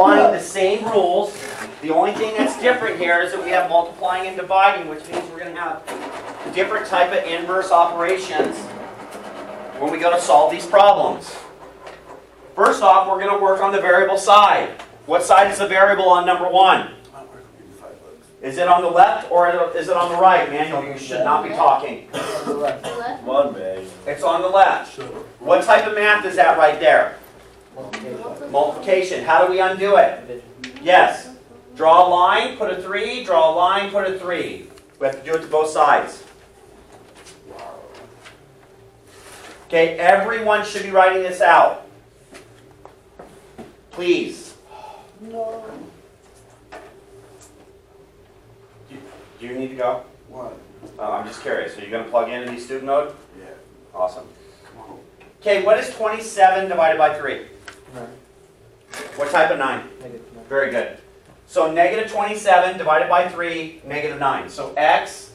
applying the same rules. The only thing that's different here is that we have multiplying and dividing, which means we're going to have a different type of inverse operations when we go to solve these problems. First off, we're going to work on the variable side. What side is the variable on number 1? Is it on the left or is it on the right? Manuel, you should not be talking. It's on the left. What type of math is that right there? Multiplication. How do we undo it? Yes. Draw a line, put a 3, draw a line, put a 3. We have to do it to both sides. Okay, everyone should be writing this out. Please. No. Do you need to go? What? I'm just curious. Are you going to plug into the student mode? Yeah. Awesome. Okay, what is 27 divided by 3? 9. What type of 9? Negative 9. Very good. So negative 27 divided by 3, negative 9. So x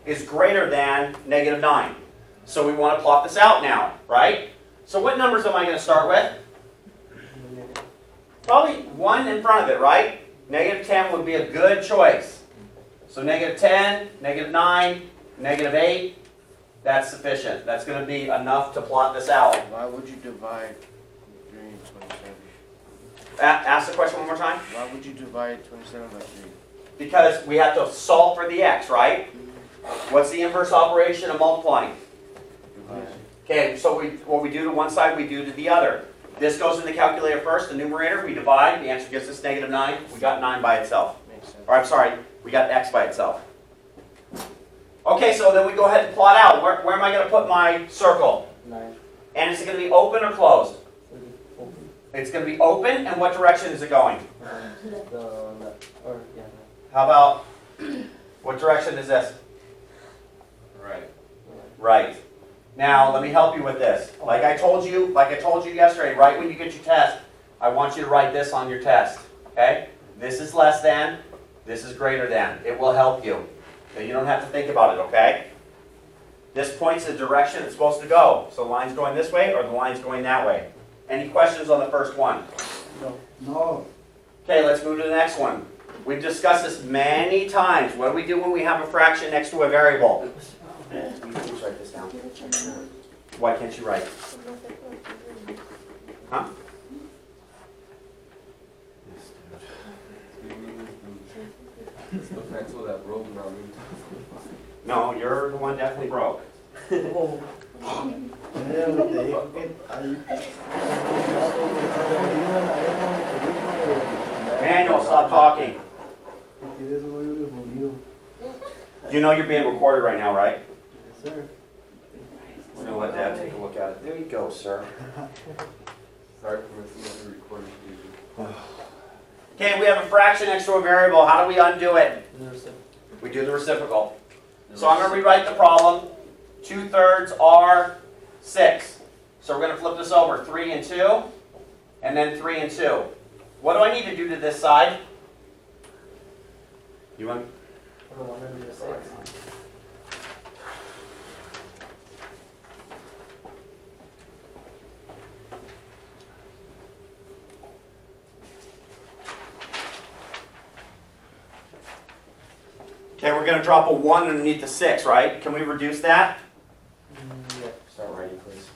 is greater than negative 9. So we want to plot this out now, right? So what numbers am I going to start with? Probably 1 in front of it, right? Negative 10 would be a good choice. So negative 10, negative 9, negative 8, that's sufficient. That's going to be enough to plot this out. Why would you divide 3 and 27? Ask the question one more time. Why would you divide 27 by 3? Because we have to solve for the x, right? What's the inverse operation of multiplying? Divide. Okay, so what we do to one side, we do to the other. This goes in the calculator first, the numerator, we divide, the answer gives us negative 9. We got 9 by itself. Makes sense. Or I'm sorry, we got x by itself. Okay, so then we go ahead and plot out. Where am I going to put my circle? 9. And is it going to be open or closed? Open. It's going to be open, and what direction is it going? The left. Or, yeah. How about, what direction is this? Right. Right. Now, let me help you with this. Like I told you yesterday, right when you get your test, I want you to write this on your test. Okay? This is less than, this is greater than. It will help you. So you don't have to think about it, okay? This points the direction it's supposed to go. So the line's going this way or the line's going that way. Any questions on the first one? No. Okay, let's move to the next one. We've discussed this many times. What do we do when we have a fraction next to a variable? You please write this down. Why can't you write? Huh? No, you're the one definitely broke. Manuel, stop talking. You know you're being recorded right now, right? Yes, sir. We're going to let Dad take a look at it. There you go, sir. Sorry for missing the recording. Okay, we have a fraction next to a variable. How do we undo it? Reciprocal. We do the reciprocal. So I'm going to rewrite the problem. 2/3 are 6. So we're going to flip this over. 3 and 2, and then 3 and 2. What do I need to do to this side? You want? I don't want to do the 6. Okay, we're going to drop a 1 underneath the 6, right? Can we reduce that? Yeah. Start writing, please.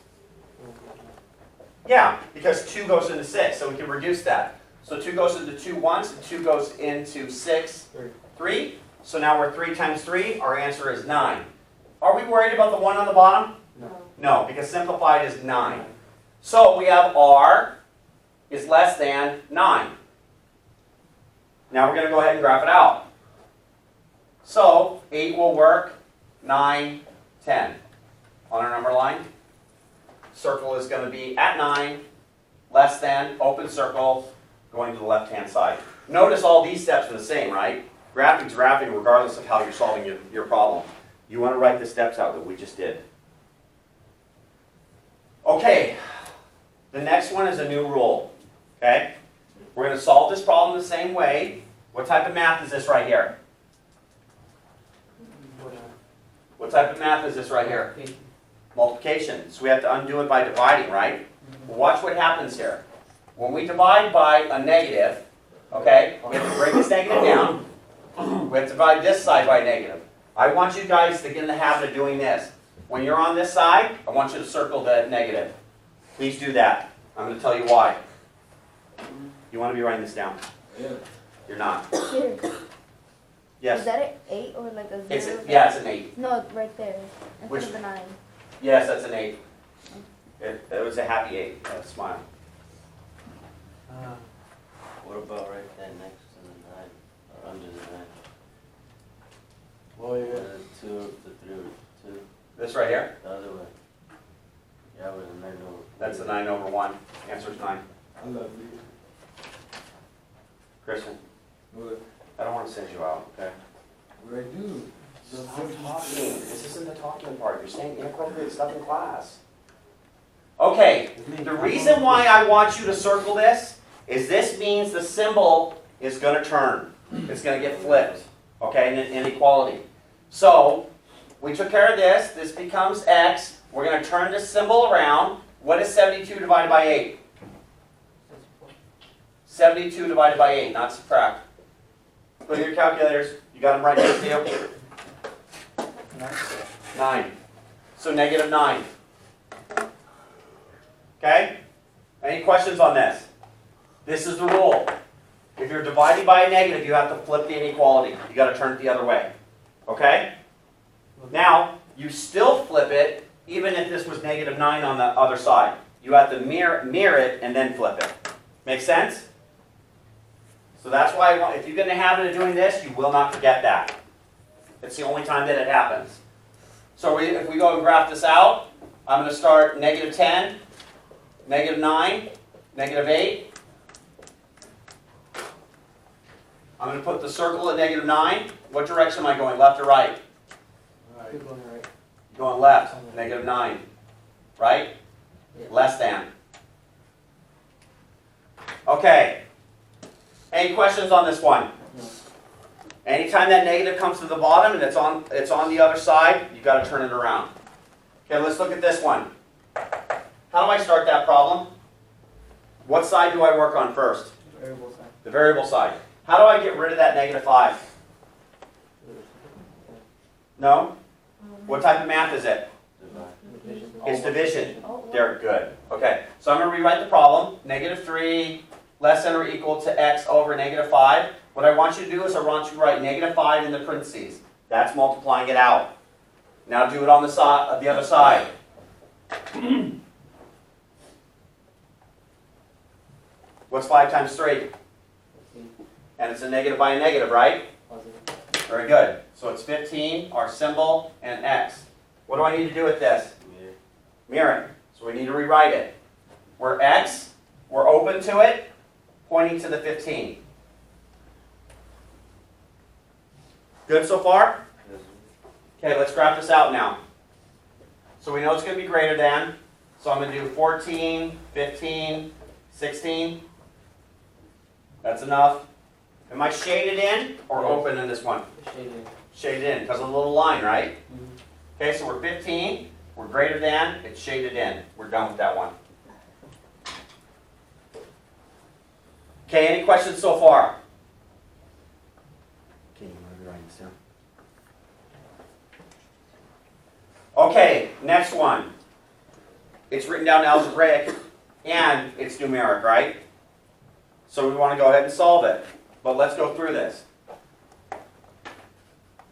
Yeah, because 2 goes into 6, so we can reduce that. So 2 goes into 2 once, and 2 goes into 6, 3. So now we're 3 times 3. Our answer is 9. Are we worried about the 1 on the bottom? No. No, because simplified is 9. So we have r is less than 9. Now we're going to go ahead and graph it out. So 8 will work, 9, 10. On our number line, circle is going to be at 9, less than, open circle, going to the left-hand side. Notice all these steps are the same, right? Graphing's graphing regardless of how you're solving your problem. You want to write the steps out that we just did. Okay, the next one is a new rule. Okay? We're going to solve this problem the same way. What type of math is this right here? What type of math is this right here? Multiplication. So we have to undo it by dividing, right? Well, watch what happens here. when we divide by a negative, okay, we have to break this negative down. We have to divide this side by a negative. I want you guys to get in the habit of doing this. When you're on this side, I want you to circle the negative. Please do that. I'm going to tell you why. You want to be writing this down? Yeah. You're not. Here. Is Yes. that an 8 or like a 0? Yeah, it's an 8. No, right there. Instead Which- of a 9. Yes, that's an 8. It was a happy 8. Smile. What about right there next to the 9, or under the 9? Oh, yeah. The 2, the 3, 2, This right here? the other way. Yeah, with a 9 over. That's a 9 over 1. Answer's 9. I love you. Christian, What? I don't want to send you out, okay? What I do? Stop talking. This isn't the talking part. You're saying inappropriate stuff in class. Okay, the reason why I want you to circle this is this means the symbol is going to turn. It's going to get flipped, okay, in an inequality. So, we took care of this. This becomes x. We're going to turn this symbol around. What is 72 divided by 8? 72 divided by 8, not subtract. Go to your calculators. You got them right next to you. 9. So negative 9. Okay? Any questions on this? This is the rule. If you're dividing by a negative, you have to flip the inequality. You got to turn it the other way. Okay? Now, you still flip it even if this was negative 9 on the other side. You have to mirror it and then flip it. Make sense? So that's why if you get in the habit of doing this, you will not forget that. It's the only time that it happens. So if we go and graph this out, I'm going to start negative 10, negative 9, negative 8. I'm going to put the circle at negative 9. What direction am I going, left or right? Keep going right. Going left, negative 9. Right? Yeah. Less than. Okay. Any questions on this one? No. Anytime that negative comes to the bottom and it's on the other side, you've got to turn it around. Okay, let's look at this one. How do I start that problem? What side do I work on first? Variable sign. The variable side. How do I get rid of that negative 5? No? What type of math is it? Divide. It's division. Oh, They're good. Okay, so I'm going to rewrite the problem. Negative 3 less than or equal to x over negative 5. What I want you to do is I want you to write negative 5 in the parentheses. That's multiplying it out. Now do it on the other side. What's 5 times 3? And it's a negative by a negative, right? Positive. Very good. So it's 15, our symbol, and x. What do I need to do with this? Mirror. Mirror it. So we need to rewrite it. We're x, we're open to it, pointing to the 15. Good so far? Yes. Okay, let's graph this out now. So we know it's going to be greater than. So I'm going to do 14, 15, 16. That's enough. Am I shaded in or open in this one? Shading. Shaded in, because of the little line, right? Mm-hmm. Okay, so we're 15. We're greater than. It's shaded in. We're done with that one. Okay, any questions so far? Okay, you want to be writing this down? Okay, next one. It's written down algebraic and it's numeric, right? So we want to go ahead and solve it. But let's go through this.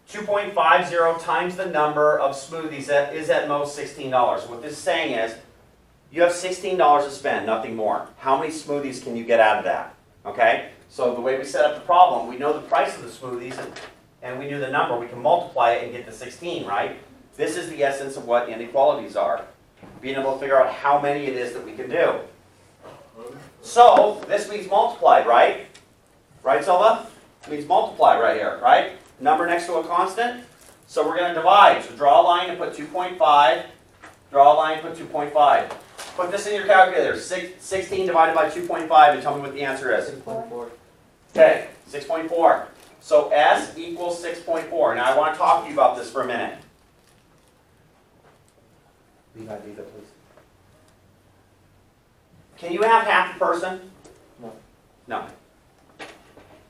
2.50 times the number of smoothies that is at most $16. What this is saying is you have $16 to spend, nothing more. How many smoothies can you get out of that? Okay? So the way we set up the problem, we know the price of the smoothies and we knew the number. We can multiply it and get to 16, right? This is the essence of what inequalities are. Being able to figure out how many it is that we can do. So this means multiplied, right? Right, Silva? It means multiply right here, right? Number next to a constant. So we're going to divide. So draw a line and put 2.5. Draw a line and put 2.5. Put this in your calculator. 16 divided by 2.5 and tell me what the answer is. 6.4. Okay, 6.4. So S equals 6.4. Now I want to talk to you about this for a minute. Levi, please. Can you have half a person? No. No.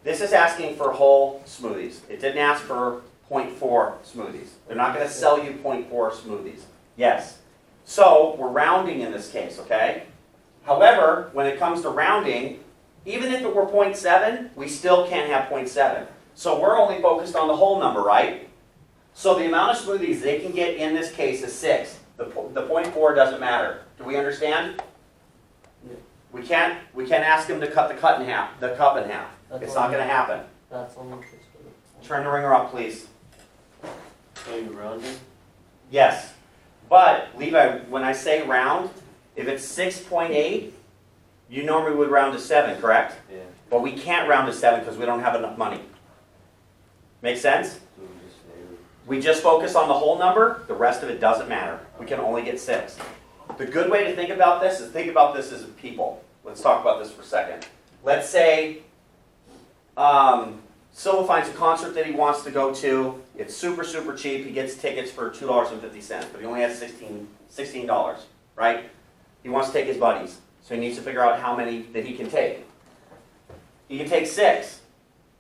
This is asking for whole smoothies. It didn't ask for 0.4 smoothies. They're not going to sell you 0.4 smoothies. Yes. So we're rounding in this case, okay? However, when it comes to rounding, even if it were 0.7, we still can't have 0.7. So we're only focused on the whole number, right? So the amount of smoothies they can get in this case is 6. The 0.4 doesn't matter. Do we understand? Yeah. We can't ask them to cut the cup in half. That's It's all not going to I- happen. That's only for Turn the ringer up, please. So you rounding? Yes. But, Levi, when I say round, if it's 6.8, you normally would round to 7, correct? Yeah. But we can't round to 7 because we don't have enough money. Make sense? So we just say, We just focus on the whole number. The rest of it doesn't matter. We can only get 6. The good way to think about this is think about this as people. Let's talk about this for a second. Let's say Silva finds a concert that he wants to go to. It's super, super cheap. He gets tickets for $2.50, but he only has $16, right? He wants to take his buddies. So he needs to figure out how many that he can take. He can take 6.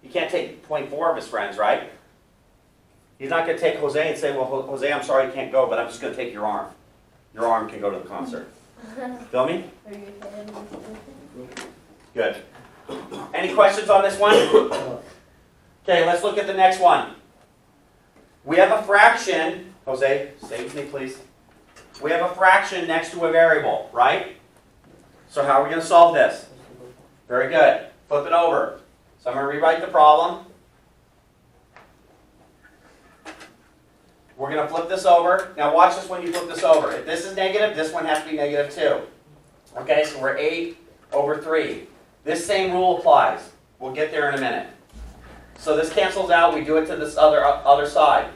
He can't take 0.4 of his friends, right? He's not going to take Jose and say, well, Jose, I'm sorry you can't go, but I'm just going to take your arm. Your arm can go to the concert. Feel me? Or your head or something. Good. Any questions on this one? Okay, let's look at the next one. We have a fraction. Jose, stay with me, please. We have a fraction next to a variable, right? So how are we going to solve this? Very good. Flip it over. So I'm going to rewrite the problem. We're going to flip this over. Now watch this when you flip this over. If this is negative, this one has to be negative too. Okay, so we're 8 over 3. This same rule applies. We'll get there in a minute. So this cancels out. We do it to this other side.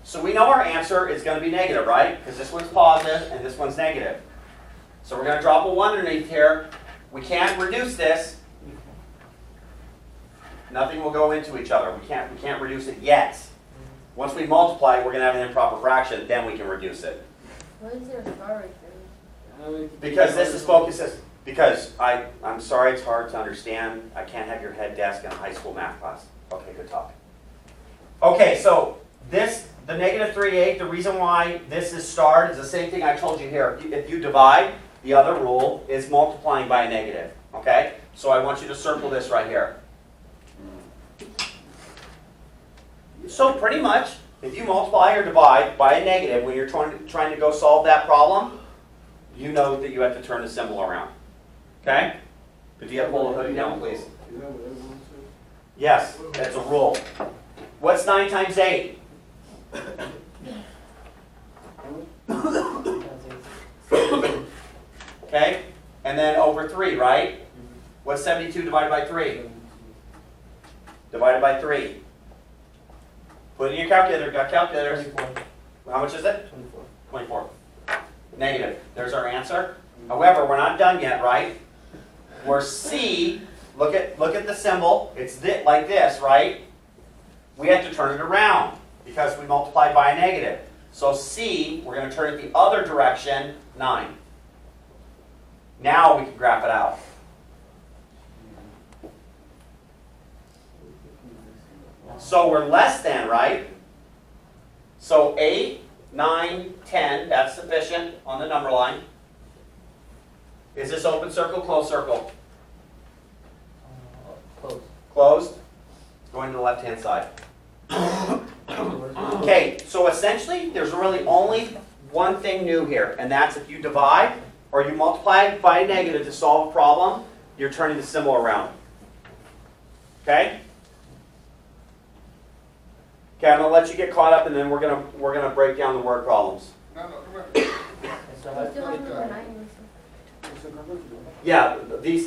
So we know our answer is going to be negative, right? Because this one's positive and this one's negative. So we're going to drop a 1 underneath here. We can't reduce this. Nothing will go into each other. We can't reduce it yet. Once we multiply, we're going to have an improper fraction. Then we can reduce it. What is there a star right there? Because this is focuses. Because I'm sorry it's hard to understand. I can't have your head desk in a high school math class. Okay, good talk. Okay, so this, the negative 3/8, the reason why this is starred is the same thing I told you here. If you divide, the other rule is multiplying by a negative. Okay? So I want you to circle this right here. So pretty much, if you multiply or divide by a negative when you're trying to go solve that problem, you know that you have to turn the symbol around. Okay? Could you pull the hoodie down, please? Is that what everyone said? Yes, that's a rule. What's 9 times 8? Okay? And then over 3, right? What's 72 divided by 3? Divided by 3. Put it in your calculator. Got calculators? 24. How much is it? 24. 24. Negative. There's our answer. However, we're not done yet, right? We're C. Look at the symbol. It's like this, right? We have to turn it around because we multiplied by a negative. So C, we're going to turn it the other direction, 9. Now we can graph it out. So we're less than, right? So 8, 9, 10, that's sufficient on the number line. Is this open circle, closed circle? Close. Closed. Going to the left-hand side. Okay, so essentially, there's really only one thing new here, and that's if you divide or you multiply by a negative to solve a problem, you're turning the symbol around. Okay? Okay, I'm gonna let you get caught up, and then we're gonna break down the word problems. No, come on. It's You a still have number 9 It's a number. Yeah,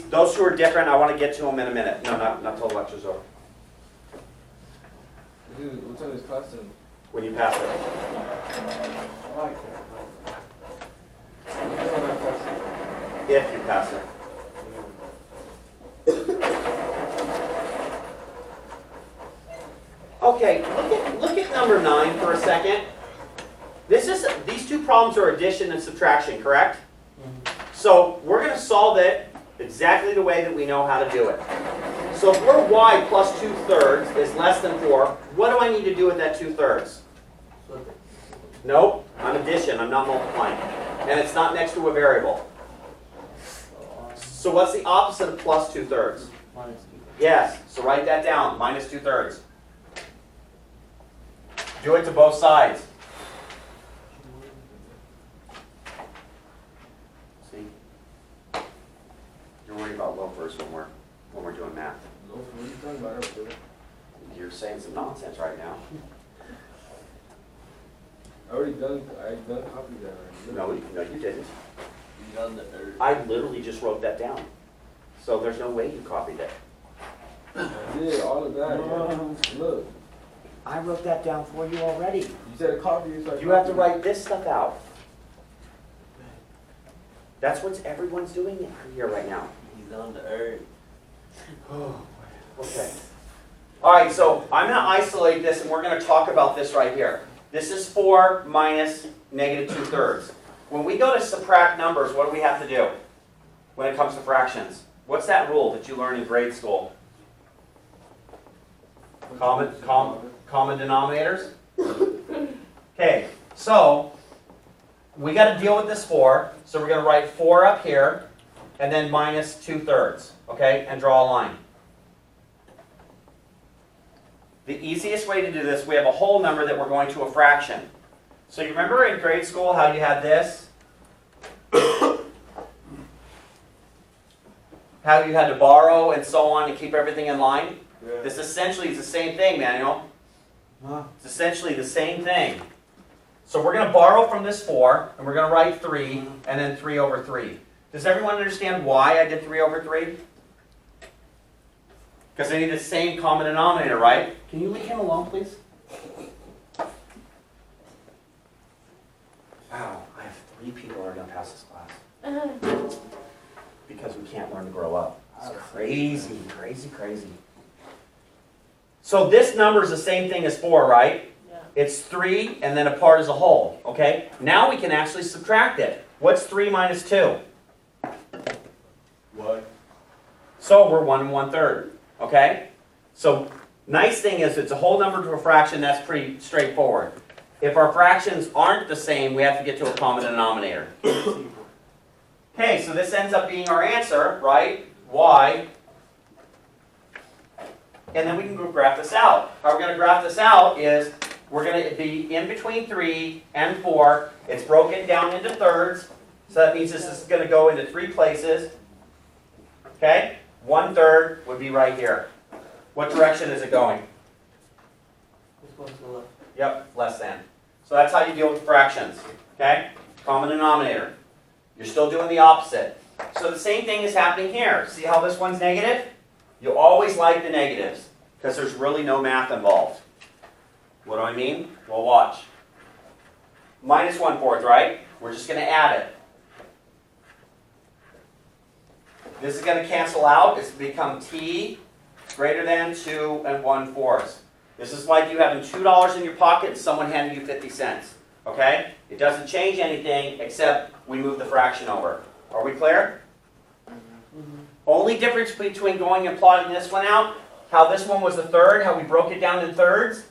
those two are different. I want to get to them in a minute. No, not till the lecture's over. Dude, what time is class then? When you pass it. I like that. You know what I'm passing? If you pass it. Okay, look at number 9 for a second. These two problems are addition and subtraction, correct? So we're going to solve it exactly the way that we know how to do it. So if we're y plus 2/3 is less than 4, what do I need to do with that 2/3? Flip it. Nope, I'm addition, I'm not multiplying. And it's not next to a variable. So what's the opposite of plus 2/3? Minus 2. Yes, so write that down, minus 2/3. Do it to both sides. See? You're worried about loafers when we're doing math. No, what are you talking about? Everything? You're saying some nonsense right now. I done copied that already. No, you didn't. You done the third. I literally just wrote that down. So there's no way you copied it. I did all of that. Yeah. Look, I wrote that down for you already. you said a copy. So I You have to copied it. write this stuff out. That's what everyone's doing here right now. He's on the earth. Okay. All right, so I'm going to isolate this, and we're going to talk about this right here. This is 4 minus negative 2/3. When we go to subtract numbers, what do we have to do when it comes to fractions? What's that rule that you learn in grade school? Common denominators? Okay, so we got to deal with this 4. So we're going to write 4 up here, and then minus 2/3, okay, and draw a line. The easiest way to do this, we have a whole number that we're going to a fraction. So you remember in grade school how you had this? How you had to borrow and so on to keep everything in line? Yeah. This essentially is the same thing, Manuel. Huh? It's essentially the same thing. So we're going to borrow from this 4, and we're going to write 3, and then 3 over 3. Does everyone understand why I did 3 over 3? Because I need the same common denominator, right? Can you leave him alone, please? Wow, I have 3 people that are going to pass this class. Because we can't learn to grow up. It's crazy, crazy, crazy. So this number is the same thing as 4, right? Yeah. It's 3 and then a part as a whole, okay? Now we can actually subtract it. What's 3 minus 2? What? So we're 1 1/3, okay? So nice thing is it's a whole number to a fraction. That's pretty straightforward. If our fractions aren't the same, we have to get to a common denominator. Okay, so this ends up being our answer, right? Y. And then we can go graph this out. How we're going to graph this out is we're going to be in between 3 and 4. It's broken down into thirds. So that means this is going to go into 3 places. Okay? 1/3 would be right here. What direction is it going? This one's to the left. Yep, less than. So that's how you deal with fractions. Okay? Common denominator. You're still doing the opposite. So the same thing is happening here. See how this one's negative? You always like the negatives because there's really no math involved. What do I mean? Well, watch. Minus 1/4, right? We're just going to add it. This is going to cancel out. It's going to become t greater than 2 1/4. This is like you having $2 in your pocket and someone handing you 50 cents. Okay? It doesn't change anything except we move the fraction over. Are we clear? Only difference between going and plotting this one out, how this one was a third, how we broke it down in thirds.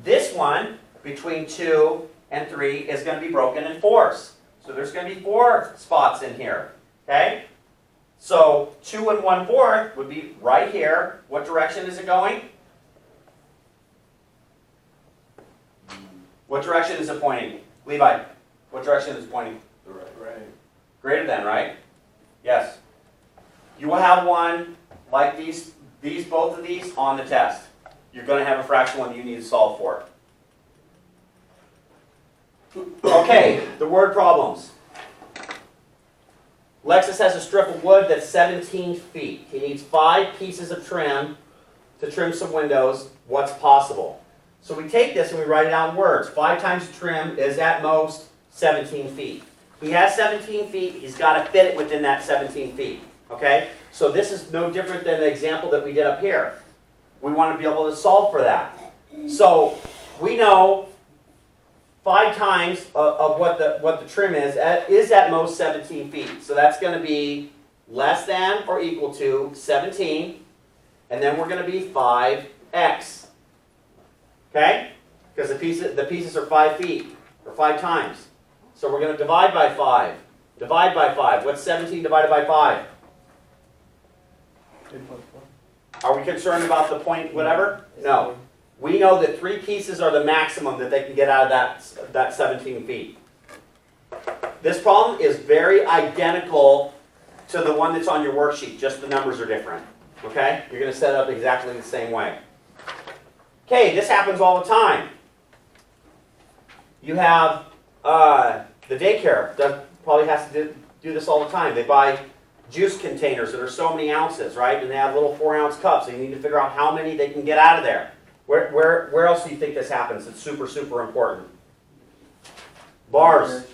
This one, between 2 and 3, is going to be broken in fourths. So there's going to be 4 spots in here. Okay? So 2 1/4 would be right here. What direction is it going? What direction is it pointing? Levi, what direction is it pointing? The right. Greater than, right? Yes. You will have one like these, both of these on the test. You're going to have a fraction one that you need to solve for. Okay, the word problems. Lexus has a strip of wood that's 17 feet. He needs 5 pieces of trim to trim some windows. What's possible? So we take this and we write it out in words. 5 times trim is at most 17 feet. He has 17 feet. He's got to fit it within that 17 feet. Okay? So this is no different than the example that we did up here. We want to be able to solve for that. So we know 5 times of what the trim is at most 17 feet. So that's going to be less than or equal to 17, and then we're going to be 5x. Okay? Because the pieces are 5 feet, or 5 times. So we're going to divide by 5. Divide by 5. What's 17 divided by 5? 3.4. Are we concerned about the point whatever? No. We know that 3 pieces are the maximum that they can get out of that 17 feet. This problem is very identical to the one that's on your worksheet, just the numbers are different. Okay? You're going to set it up exactly the same way. Okay, this happens all the time. You have the daycare that probably has to do this all the time. They buy juice containers that are so many ounces, right? And they have little 4-ounce cups, and you need to figure out how many they can get out of there. Where else do you think this happens? It's super, super important. Bars.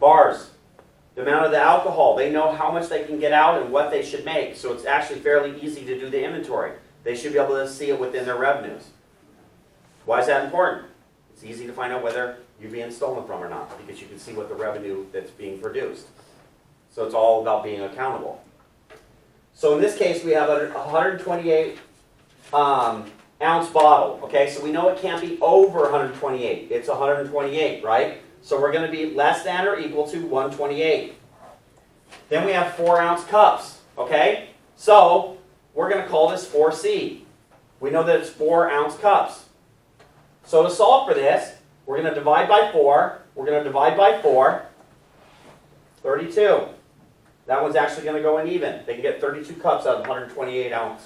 Bars. The amount of the alcohol. They know how much they can get out and what they should make. So it's actually fairly easy to do the inventory. They should be able to see it within their revenues. Why is that important? It's easy to find out whether you're being stolen from or not, because you can see what the revenue that's being produced. So it's all about being accountable. So in this case, we have a 128 ounce bottle. Okay, so we know it can't be over 128. It's 128, right? So we're going to be less than or equal to 128. Then we have 4-ounce cups. Okay, so we're going to call this 4C. We know that it's 4-ounce cups. So to solve for this, we're going to divide by 4. We're going to divide by 4. 32. That one's actually going to go in even. They can get 32 cups out of 128 ounce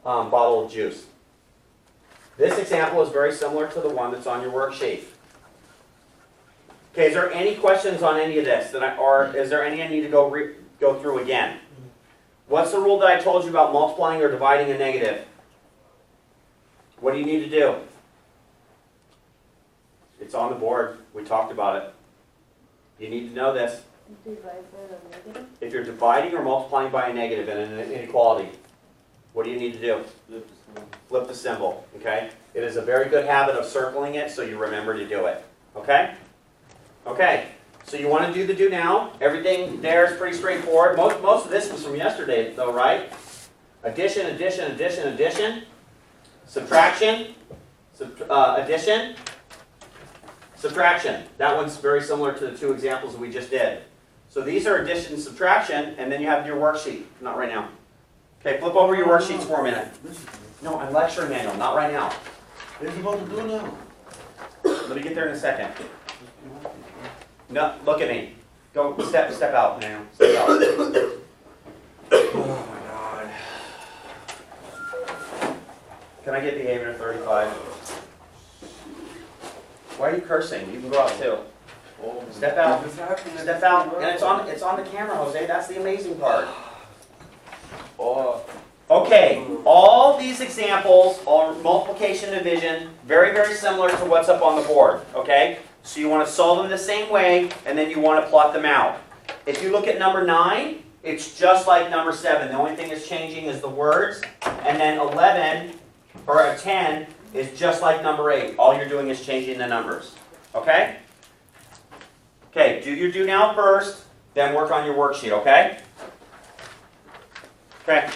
bottle of juice. This example is very similar to the one that's on your worksheet. Okay, is there any questions on any of this, or is there any I need to go through again? What's the rule that I told you about multiplying or dividing a negative? What do you need to do? It's on the board. We talked about it. You need to know this. Divide by the negative. If you're dividing or multiplying by a negative in an inequality, what do you need to do? Flip the symbol, okay? It is a very good habit of circling it so you remember to do it, okay? Okay, so you want to do the do now. Everything there is pretty straightforward. Most of this was from yesterday though, right? Addition, addition, addition, addition. Subtraction, addition, subtraction. That one's very similar to the 2 examples that we just did. So these are addition and subtraction, and then you have your worksheet. Not right now. Okay, flip over your worksheets for a minute. No, I'm lecturing, Manuel. Not right now. What are you supposed to do now? Let me get there in a second. No, look at me. Go step out, Manuel. Step out. Oh my God. Can I get behavior 35? Why are you cursing? You can go out too. Step out. Step out. And it's on the camera, Jose. That's the amazing part. Okay, all these examples are multiplication and division, very, very similar to what's up on the board. Okay? So you want to solve them the same way, and then you want to plot them out. If you look at number 9, it's just like number 7. The only thing that's changing is the words. And then 11, or 10, is just like number 8. All you're doing is changing the numbers. Okay? Okay, do your do now first, then work on your worksheet, okay? Okay.